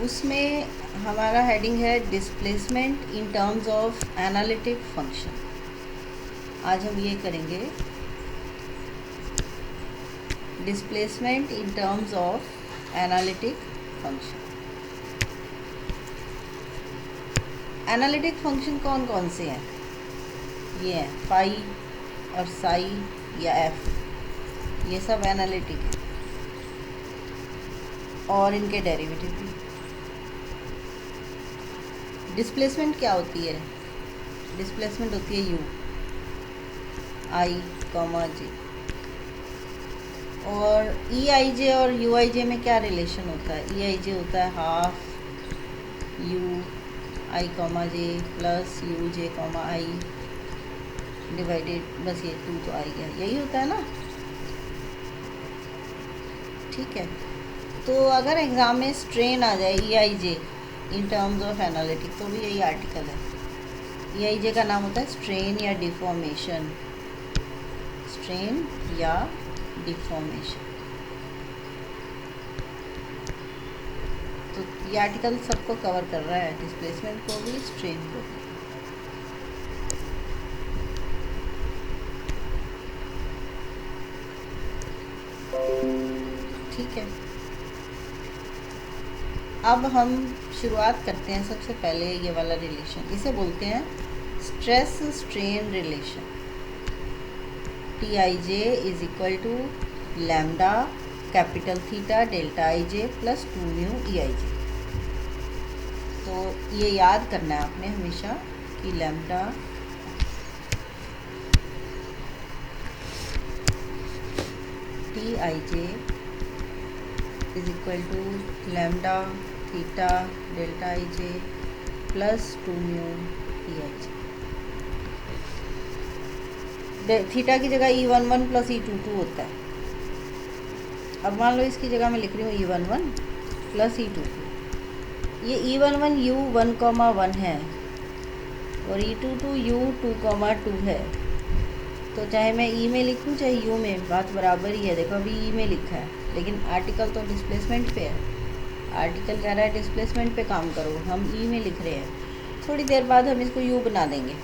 उसमें हमारा हेडिंग है displacement in terms of analytic function. आज हम ये करेंगे, displacement in terms of analytic function. Analytic function कौन कौन से हैं? ये हैं फाई और साई या एफ, ये सब एनालिटिक है और इनके डेरिवेटिव भी। डिस्प्लेसमेंट क्या होती है? डिस्प्लेसमेंट होती है यू, आई कॉमा जे। और ई आई जे और यू आई जे में क्या रिलेशन होता है? ई आई जे होता है half you I comma J plus you J comma I divided, बस ये 2 तो आ गया, यही होता है ना। ठीक है, तो अगर एग्ज़ाम में स्ट्रेन आ जाए ई I J in terms of analytic, तो भी यही आर्टिकल है। ई आई जे का नाम होता है स्ट्रेन या डिफॉर्मेशन, स्ट्रेन या डिफॉर्मेशन। तो ये आर्टिकल सबको कवर कर रहा है, डिस्प्लेसमेंट को भी, स्ट्रेन को भी। ठीक है, अब हम शुरुआत करते हैं। सबसे पहले ये वाला रिलेशन, इसे बोलते हैं stress strain relation. T I J is equal to lambda capital theta delta I J plus 2 mu E I J. तो ये याद करना है आपने हमेशा कि lambda T I J is equal to lambda theta delta I J plus 2 mu E I J. Theta की जगह E11 प्लस E22 होता है। अब मान लो इसकी जगह मैं लिख रही हूँ E11 प्लस E22। ये E11 U1,1 है और E22 U2,2 है। तो चाहे मैं ई में लिखूँ चाहे यू में, बात बराबर ही है। देखो अभी ई में लिखा है, लेकिन आर्टिकल तो डिस्प्लेसमेंट पे है। आर्टिकल कह रहा है डिस्प्लेसमेंट पे काम करो, हम ई में लिख रहे हैं। थोड़ी देर बाद हम इसको यू बना देंगे।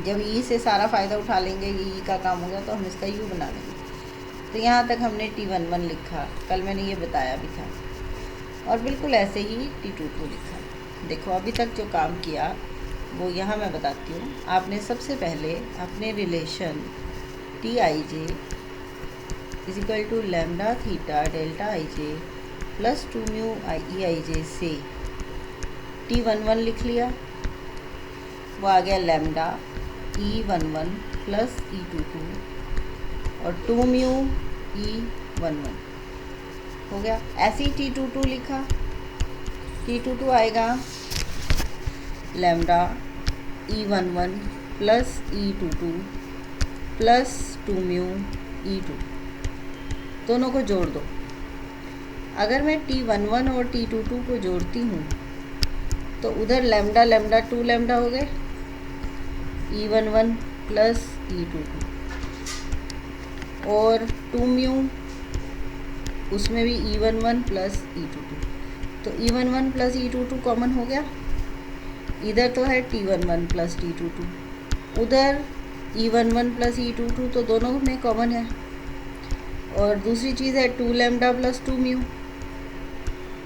जब ई से सारा फ़ायदा उठा लेंगे, ये ई का काम होगा, तो हम इसका यू बना देंगे। तो यहाँ तक हमने T11 लिखा, कल मैंने ये बताया भी था। और बिल्कुल ऐसे ही T22 लिखा। देखो अभी तक जो काम किया वो यहाँ मैं बताती हूँ। आपने सबसे पहले अपने relation T I J is equal to lambda theta delta I J plus 2 mu E I J से T11 लिख लिया। वो आ गया लैम्डा E11 प्लस E22 और 2 म्यू E11 हो गया। ऐसे ही T22 लिखा। T22 आएगा lambda E11 plus E22 plus 2 mu E2, दोनों को जोड़ दो। अगर मैं T11 और T22 को जोड़ती हूँ तो उधर लैम्डा लैम्डा 2 लैम्डा हो गए, E11 प्लस E22 और 2 म्यू, उसमें भी E11 प्लस E22। तो E11 प्लस E22 कॉमन हो गया। इधर तो है T11 प्लस T22, उधर E11 प्लस E22, तो दोनों में कॉमन है। और दूसरी चीज़ है 2 लैम्डा प्लस 2 म्यू,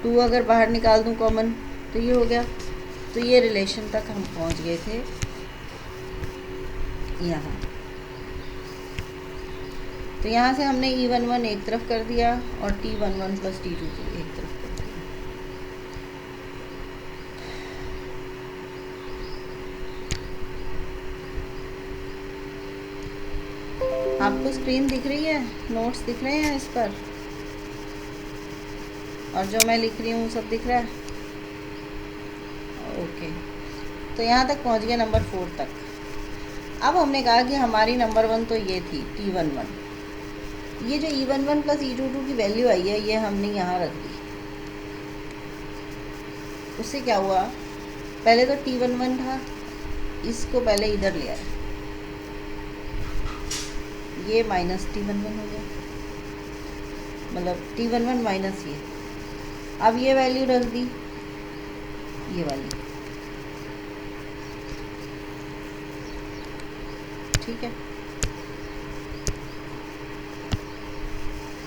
2 अगर बाहर निकाल दूँ कॉमन तो ये हो गया। तो ये रिलेशन तक हम पहुँच गए थे यहाँ। तो यहाँ से हमने E11 एक तरफ कर दिया और T11 प्लस T22 एक तरफ कर दिया। आपको स्क्रीन दिख रही है, नोट्स दिख रहे हैं इस पर, और जो मैं लिख रही हूँ सब दिख रहा है? ओके, तो यहाँ तक पहुँच गया नंबर 4 तक। अब हमने कहा कि हमारी नंबर 1 तो ये थी T11। ये जो E11 प्लस E22 की वैल्यू आई है, ये हमने यहाँ रख दी। उससे क्या हुआ, पहले तो T11 था, इसको पहले इधर ले आया, ये माइनस T11 हो गया, मतलब T11 माइनस ये, अब ये वैल्यू रख दी, ये वाली, ठीक है,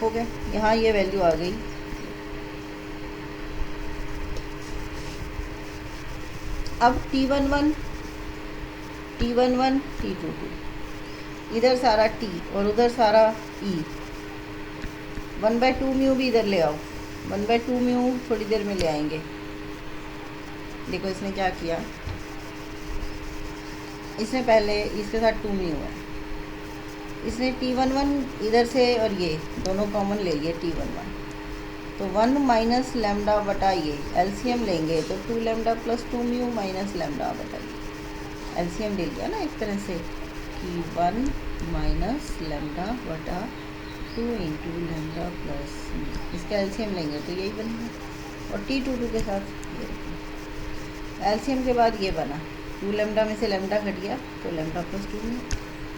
हो गया। यहाँ ये वैल्यू आ गई। अब T11 T11 T22, इधर सारा T और उधर सारा E। 1/2 म्यू भी इधर ले आओ, 1/2 म्यू थोड़ी देर में ले आएंगे। देखो इसने क्या किया, इसने पहले इसके साथ 2 म्यू है, इसने T11 इधर से और ये दोनों कॉमन ले लिए T11, तो 1 माइनस लैम्डा बटा ये एलसीएम लेंगे तो 2 lambda plus 2 mu minus lambda बटा ये एलसीएम ले लिया ना एक तरह से कि 1 माइनस लैम्डा बटा 2 इंटू लैम्डा प्लस, इसका एलसीएम लेंगे तो यही बनेगा। और T22 के साथ ये एलसीएम के बाद ये बना 2 लैम्डा में से लैम्डा घट गया तो लैम्डा प्लस 2 म्यू।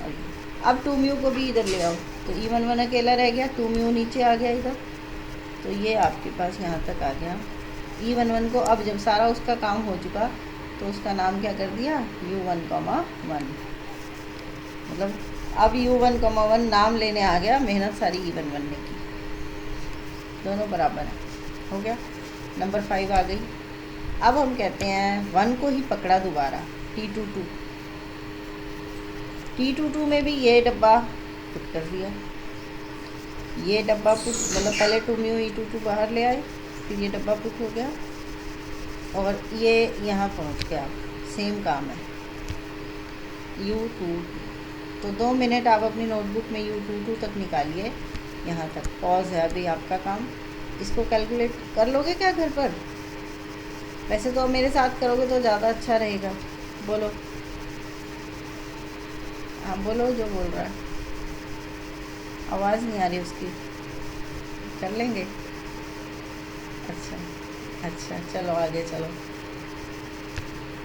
और ये अब 2 म्यू को भी इधर ले आओ तो E11 अकेला रह गया, 2 म्यू नीचे आ गया इधर, तो ये आपके पास यहाँ तक आ गया। E11 को अब जब सारा उसका काम हो चुका तो उसका नाम क्या कर दिया, U1,1, मतलब अब U1,1 नाम लेने आ गया, मेहनत सारी E11 ने की, दोनों बराबर हैं, हो गया। नंबर 5 आ गई। अब हम कहते हैं 1 को ही पकड़ा दोबारा, T22 में भी ये डब्बा पुट कर दिया, ये डब्बा पुट, मतलब पहले 2 म्यू E22 बाहर ले आए, फिर ये डब्बा पुट हो गया और ये यहाँ पहुँच गया, सेम काम है U22। तो 2 मिनट आप अपनी नोटबुक में U22 तक निकालिए, यहाँ तक पॉज है अभी आपका काम। इसको कैलकुलेट कर लोगे क्या घर पर? वैसे तो मेरे साथ करोगे तो ज़्यादा अच्छा रहेगा। बोलो, हाँ बोलो जो बोल रहा है, आवाज़ नहीं आ रही उसकी। कर लेंगे, अच्छा अच्छा, चलो आगे चलो।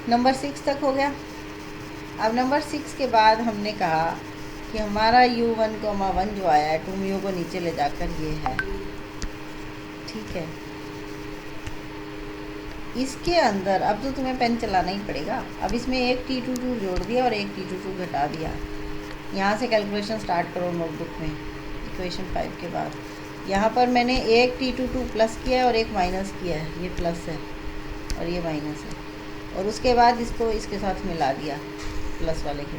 नंबर 6 तक हो गया। अब नंबर 6 के बाद हमने कहा कि हमारा U1,1 जो आया है 2 म्यू को नीचे ले जाकर ये है, ठीक है। इसके अंदर अब तो तुम्हें पेन चलाना ही पड़ेगा। अब इसमें एक T22 जोड़ दिया और एक T22 घटा दिया। यहाँ से कैलकुलेशन स्टार्ट करो नोटबुक में, इक्वेशन 5 के बाद। यहाँ पर मैंने एक T22 प्लस किया है और एक माइनस किया है, ये प्लस है और ये माइनस है, और उसके बाद इसको इसके साथ मिला दिया प्लस वाले के,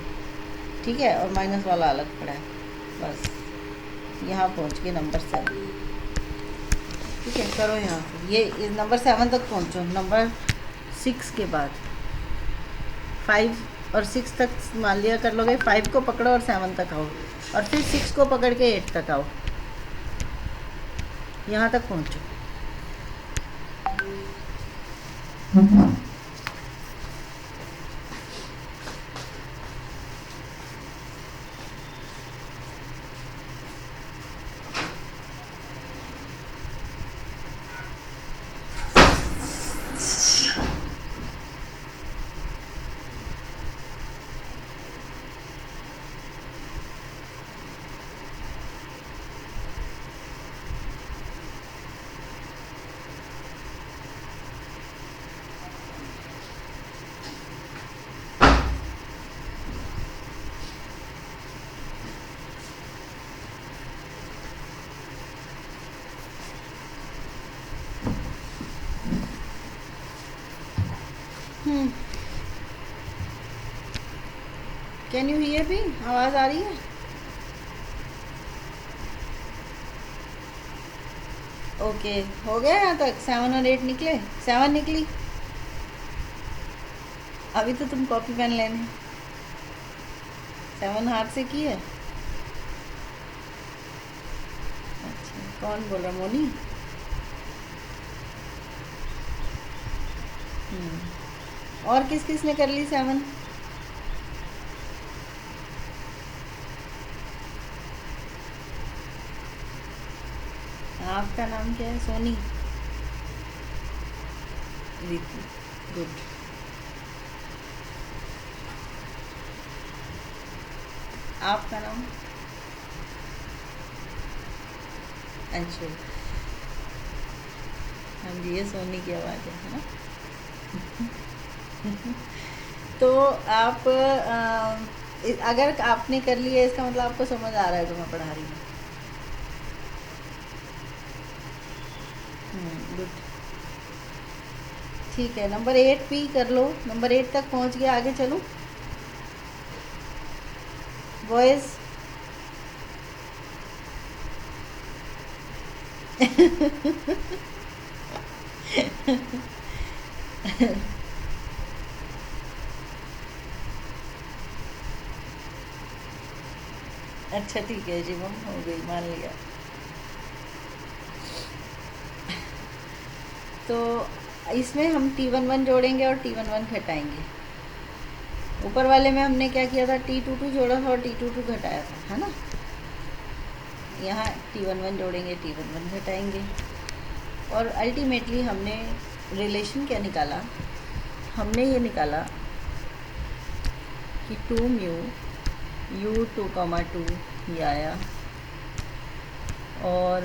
ठीक है, और माइनस वाला अलग पड़ा है। बस यहाँ पहुँच गए नंबर 7, ठीक है। करो यहाँ से ये नंबर 7 तक पहुँचो। नंबर 6 के बाद 5 और 6 तक मान लिया कर लोगे, 5 को पकड़ो और 7 तक आओ, और फिर 6 को पकड़ के 8 तक आओ, यहाँ तक पहुँचो। Can you hear me? आवाज़ आ रही है? ओके, हो गया यहाँ तक। 7 और 8 निकले, 7 निकली। अभी तो तुम कॉपी पेन लेने, 7 हाथ से की है। अच्छा, कौन बोल रहा? मोनी। और किस किस ने कर ली 7? आपका नाम क्या है? सोनी, रितु, गुड। आपका नाम? अंशु। हाँ जी, ये सोनी की आवाज़ है ना। तो आप अगर आपने कर लिया इसका मतलब आपको समझ आ रहा है जो मैं पढ़ा रही हूँ। गुड, ठीक है। नंबर 8 भी कर लो, नंबर 8 तक पहुँच गया, आगे चलूँ। बॉयज़ अच्छा ठीक है जी, मम हो गई, मान लिया। तो इसमें हम T11 जोड़ेंगे और T11 घटाएंगे। ऊपर वाले में हमने क्या किया था, T22 जोड़ा था और T22 घटाया था, है ना। यहाँ T11 जोड़ेंगे, T11 घटाएंगे, और अल्टीमेटली हमने रिलेशन क्या निकाला, हमने ये निकाला कि 2 म्यू U2,2 ये आया, और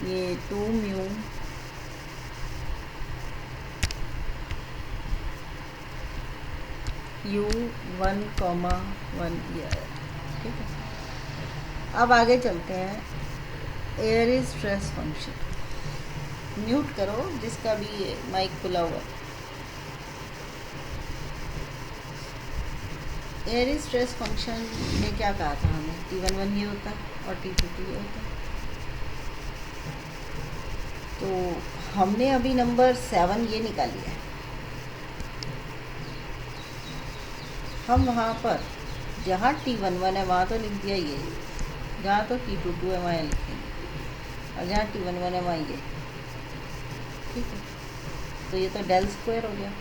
ये 2 म्यू U1,1 ये आया, ठीक है। अब आगे चलते हैं, एयरी स्ट्रेस फंक्शन। म्यूट करो जिसका भी ये माइक खुला हुआ। एयरी स्ट्रेस फंक्शन में क्या कहा था हमें, T11 ये होता है और T22 ये होता है। तो हमने अभी नंबर 7 ये निकाली है। हम वहाँ पर जहाँ T11 है वहाँ तो लिख दिया ये, जहाँ तो T22 है वहाँ लिखेंगे, और जहाँ T11 है वहाँ ये, ठीक है। तो ये तो डेल स्क्वायर हो गया,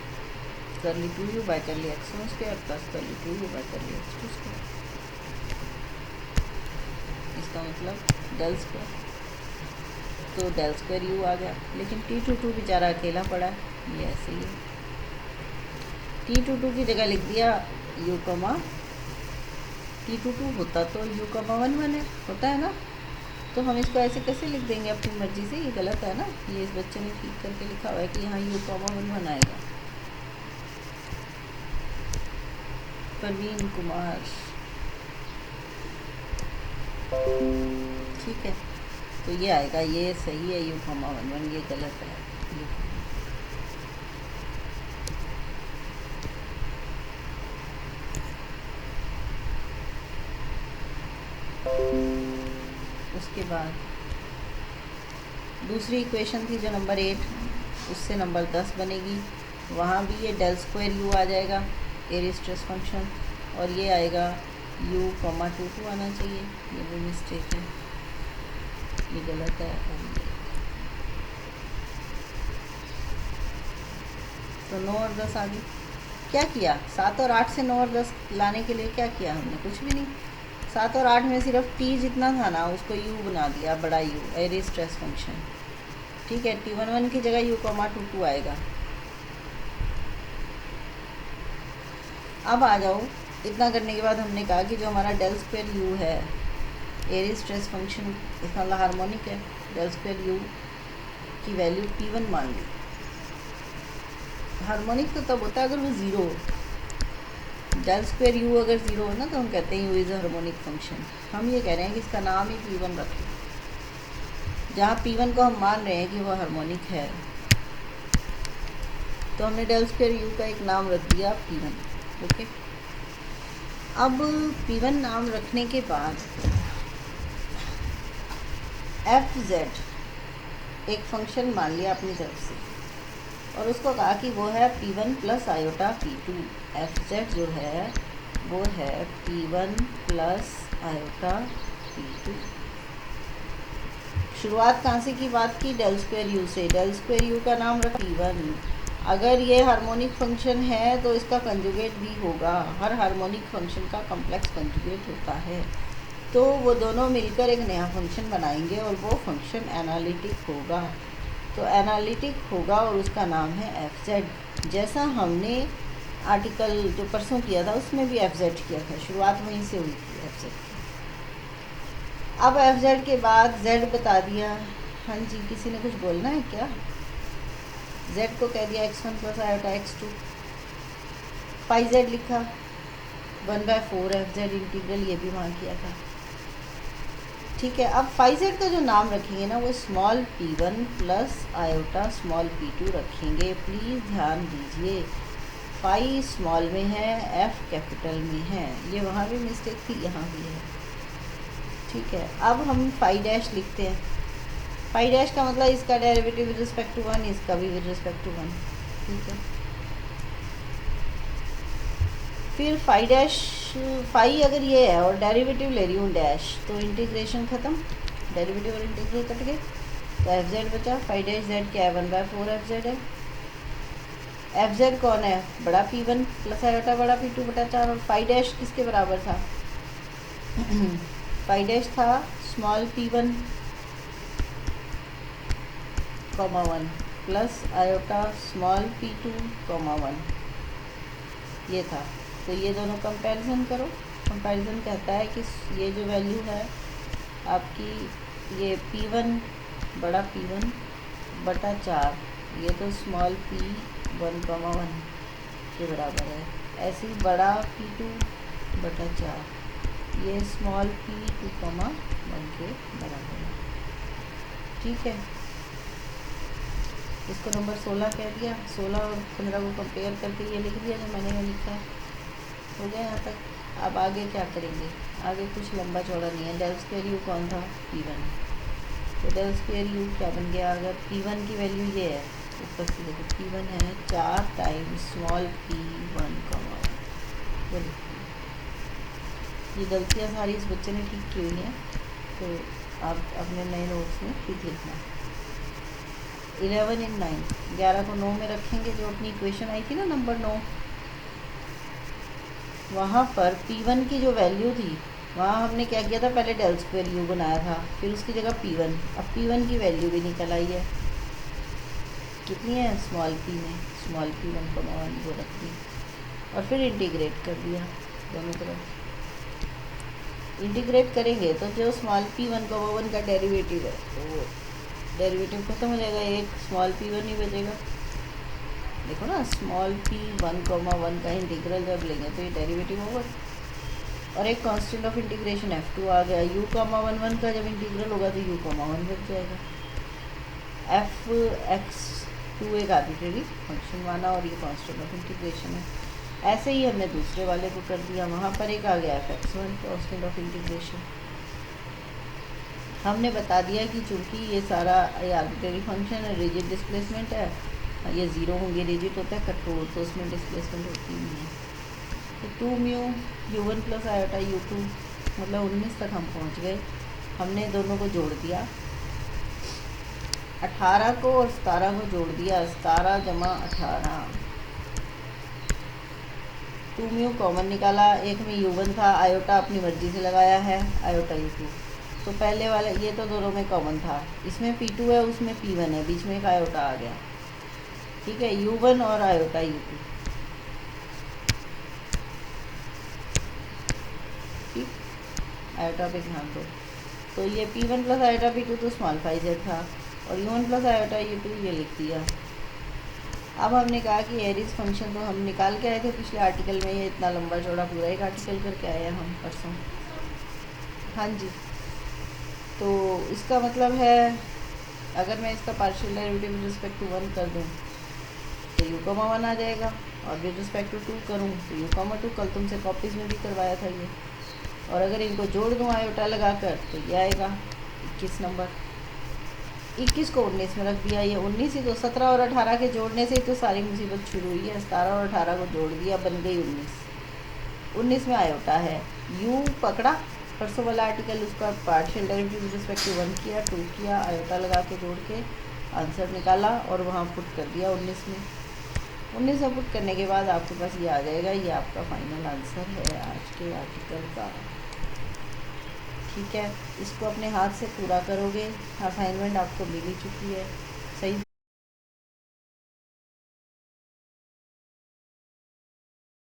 करली 2u बाई करली x1 स्क्वायर प्लस करली 2u बाई करली x2 स्क्वायर, इसका मतलब डेल स्क्वायर। तो डेल स्क्वायर u आ गया, लेकिन T22 बेचारा अकेला पड़ा है, ये ऐसे ही है। T22 की जगह लिख दिया u, T22 होता तो u,1,1 है, होता है ना। तो हम इसको ऐसे कैसे लिख देंगे अपनी मर्जी से, ये गलत है ना। ये इस बच्चे ने ठीक करके लिखा हुआ है कि यहाँ u,1,1 आएगा। परवीन कुमार, ठीक है। तो ये आएगा, ये सही है, u,1,1, ये गलत है। उसके बाद दूसरी इक्वेशन थी जो नंबर 8, उससे नंबर 10 बनेगी। वहाँ भी ये डेल स्क्वायर u आ जाएगा, एयरी स्ट्रेस फंक्शन, और ये आएगा u,22 आना चाहिए, ये भी मिस्टेक है, ये गलत है। तो 9 और 10 आ गई। क्या किया, 7 और 8 से 9 और 10 लाने के लिए क्या किया हमने, कुछ भी नहीं। 7 और 8 में सिर्फ t जितना था ना उसको u बना दिया, बड़ा u, एयरी स्ट्रेस फंक्शन, ठीक है। T11 की जगह u,22 आएगा। अब आ जाओ, इतना करने के बाद हमने कहा कि जो हमारा डेल स्क्वायर u है, एयरी स्ट्रेस फंक्शन, इसका मतलब हार्मोनिक है, डेल स्क्वायर u की वैल्यू P1 मान ली। हार्मोनिक तो तब होता है अगर वो ज़ीरो हो। डेल स्क्वायर u अगर ज़ीरो हो ना तो हम कहते हैं u is a harmonic function. हम ये कह रहे हैं कि इसका नाम ही P1 रखें, जहाँ P1 को हम मान रहे हैं कि वो हार्मोनिक है, तो हमने डेल स्क्वायर u का एक नाम रख दिया P1, ओके। अब P1 नाम रखने के बाद fz एक फंक्शन मान लिया अपनी तरफ से, और उसको कहा कि वो है P1 plus iota P2। fz जो है वो है P1 प्लस आयोटा P2। शुरुआत कहाँ से की बात की, डेल स्क्वायर u से। डेल स्क्वायर u का नाम रखा P1। अगर ये हार्मोनिक फंक्शन है तो इसका कंजुगेट भी होगा, हर हार्मोनिक फंक्शन का कॉम्प्लेक्स कंजुगेट होता है। तो वो दोनों मिलकर एक नया फंक्शन बनाएंगे और वो फंक्शन एनालिटिक होगा। तो एनालिटिक होगा और उसका नाम है fz। जैसा हमने आर्टिकल जो परसों किया था उसमें भी fz किया था, शुरुआत वहीं से हुई थी fz की। अब एफ जेड के बाद जेड बता दिया। हाँ जी, किसी ने कुछ बोलना है क्या? जेड को कह दिया x1 plus iota x2, five Z लिखा, 1/4 एफ जेड इंटीग्रल, ये भी वहाँ किया था। ठीक है, अब फाइव जेड का जो नाम रखेंगे ना वो small p1 plus iota small p2 रखेंगे। प्लीज़ ध्यान दीजिए, फाइव स्मॉल में है, एफ कैपिटल में है, ये वहाँ भी मिस्टेक थी, यहाँ भी है। ठीक है, अब हम फाइव डैश लिखते हैं। फाइव डैश का मतलब इसका डेरिवेटिव विद रिस्पेक्ट टू 1, इसका भी विद रिस्पेक्ट टू 1। ठीक है, फिर फाइव डैश, फाइव अगर ये है और डेरिवेटिव ले रही हूँ डैश, तो इंटीग्रेशन ख़त्म, डेरिवेटिव और इंटीग्रल कट गए, तो एफ जेड बचा। फाइव डैश जेड क्या है? 1/4 एफ जेड है। एफ जेड कौन है? बड़ा p1 प्लस आयोटा बड़ा p2/4। और फाइव डैश किसके बराबर था? फाइव डैश था small p1, 1 plus iota small p2, 1, ये था। तो ये दोनों कंपैरिजन करो। कंपैरिजन कहता है कि ये जो वैल्यू है आपकी, ये p1 बड़ा p1/4, ये तो स्मॉल p1, 1 के बराबर है। ऐसे ही बड़ा p2/4, ये स्मॉल p2, 1 के बराबर है। ठीक है, इसको नंबर 16 कह दिया। 16 और 15 को कंपेयर करके ये लिख दिया जो मैंने यहाँ लिखा है। हो गया यहाँ तक। अब आगे क्या करेंगे? आगे कुछ लंबा चौड़ा नहीं है। डेल स्क्वायर यू कौन था? p1। तो डेल स्क्वायर यू क्या बन गया? अगर p1 की वैल्यू ये है, ऊपर से देखो p1 है 4 टाइम्स स्मॉल p1, 1। ये गलतियाँ सारी इस बच्चे ने ठीक की हुई हैं, तो आप अपने नए नोट्स में ठीक लिखना। 11 इन 9, 11 को 9 में रखेंगे। जो अपनी इक्वेशन आई थी ना नंबर 9, वहाँ पर p1 की जो वैल्यू थी, वहाँ हमने क्या किया था? पहले डेल स्क्वायर यू बनाया था, फिर उसकी जगह p1। अब p1 की वैल्यू भी निकल आई है, कितनी है? स्मॉल p में स्मॉल p1, 1 वो रख दी, और फिर इंटीग्रेट कर दिया दोनों तरफ। इंटीग्रेट करेंगे तो जो स्मॉल p1, 1 का डेरिवेटिव है, तो वो डेरिवेटिव खत्म हो जाएगा, एक स्मॉल p1 ही बचेगा। देखो ना, स्मॉल p1, 1 का इंटीग्रल जब लेंगे तो ये डेरिवेटिव होगा, और एक कांस्टेंट ऑफ इंटीग्रेशन f2 आ गया। u, 1 का जब इंटीग्रल होगा तो u, 1 बच जाएगा। f(x2) एक आर्बिट्रेरी फंक्शन माना, और ये कांस्टेंट ऑफ इंटीग्रेशन है। ऐसे ही हमने दूसरे वाले को कर दिया, वहाँ पर एक आ गया f(x1) कांस्टेंट ऑफ इंटीग्रेशन। हमने बता दिया कि चूँकि ये सारा ये आर्बिट्रेरी फंक्शन है, रिजिड डिस्प्लेसमेंट है, ये ज़ीरो होंगे, रिजिड होता है कठोर, तो उसमें डिस्प्लेसमेंट होती नहीं है। तो 2 mu u1 plus iota u2, मतलब 19 तक हम पहुंच गए। हमने दोनों को जोड़ दिया, 18 को और 17 को जोड़ दिया, 17 जमा 18, 2 म्यू कॉमन निकाला। एक में u1 था, आयोटा अपनी मर्जी से लगाया है, आयोटा u2। तो पहले वाले ये तो दोनों में कॉमन था, इसमें p2 है, उसमें p1 है, बीच में एक आयोटा आ गया। ठीक है, u1 और आयोटा u2। ठीक, आयोटा पे ध्यान दो। तो ये p1 प्लस आयोटा p2 तो स्मॉल फाइव जेड था, और u1 प्लस आयोटा u2 ये लिख दिया। अब हमने कहा कि एरीज फंक्शन तो हम निकाल के आए थे पिछले आर्टिकल में, ये इतना लंबा चौड़ा पूरा एक आर्टिकल करके आए हैं हम परसों। हाँ जी, तो इसका मतलब है अगर मैं इसका partial derivative with respect to 1 कर दूँ तो u, 1 आ जाएगा, और विद रिस्पेक्ट टू 2 करूँ तो u, 2। कल तुमसे कॉपीज़ में भी करवाया था ये। और अगर इनको जोड़ दूँ आयोटा लगाकर तो ये आएगा 21 नंबर। 21 को 19 में रख दिया, ये 19 ही तो, 17 और 18 के जोड़ने से ही तो सारी मुसीबत शुरू हुई है। 17 और 18 को जोड़ दिया, बन गई 19। 19 में आयोटा है, u पकड़ा परसों वाला आर्टिकल, उसका partial derivative with respect to 1 किया, 2 किया, आयोटा लगा के जोड़ के आंसर निकाला और वहाँ पुट कर दिया 19 में। 19 में पुट करने के बाद आपके पास ये आ जाएगा, ये आपका फाइनल आंसर है आज के आर्टिकल का। ठीक है, इसको अपने हाथ से पूरा करोगे, असाइनमेंट आपको मिल ही चुकी है।